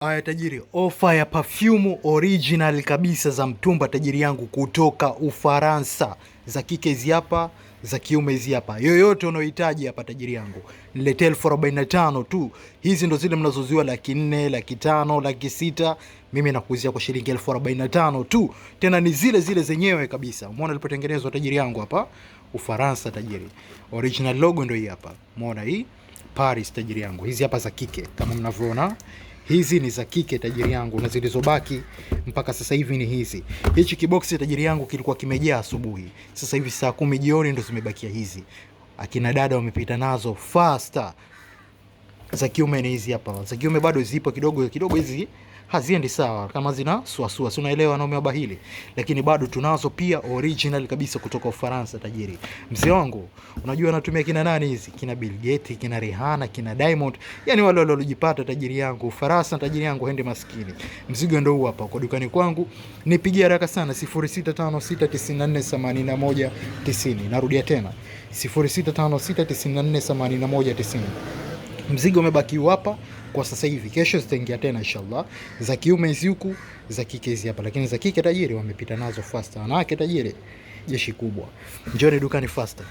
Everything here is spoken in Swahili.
Aya tajiri, ofa ya perfume original kabisa za mtumba tajiri yangu kutoka Ufaransa. Za kike hizi hapa, za kiume hizi hapa. Yoyote unayohitaji hapa tajiri yangu. Niletee 1045 tu. Hizi ndo zile mnazoziwa 400, 500, 600. Mimi nakuuzia kwa shilingi 1045 tu. Tena ni zile zile zenyewe kabisa. Umeona ilipotengenezwa tajiri yangu hapa Ufaransa tajiri. Original logo ndo hii hapa. Umeona hii? Paris tajiri yangu. Hizi hapa za kike kama mnavyoona. Hizi ni za kike tajiri yangu, na zilizobaki mpaka sasa hivi ni hizi. Hichi kiboksi tajiri yangu kilikuwa kimejaa asubuhi. Sasa hivi saa 10 jioni ndo zimebakia hizi. Akina dada wamepita nazo faster. Za kiume ni hizi hapa. Za kiume bado zipo kidogo kidogo, hizi haziendi sawa kama zina suasua. Si unaelewa na umebahili. Lakini bado tunazo pia original kabisa kutoka Ufaransa tajiri. Mzee wangu, unajua natumia kina nani hizi? Kina Bill Gates, kina Rihanna, kina Diamond. Yaani wale waliojipata tajiri yangu Ufaransa tajiri yangu hende maskini. Mzigo ndio huu hapa kwa dukani kwangu. Nipigie haraka sana 0656948190. Narudia tena 0656948190. Mzigo umebaki hapa kwa sasa hivi, kesho zitaingia tena inshallah. Za kiume hizi huku, za kike hizi hapa, lakini za kike tajiri wamepita nazo faster. Wanawake tajiri jeshi kubwa. Njoni dukani faster.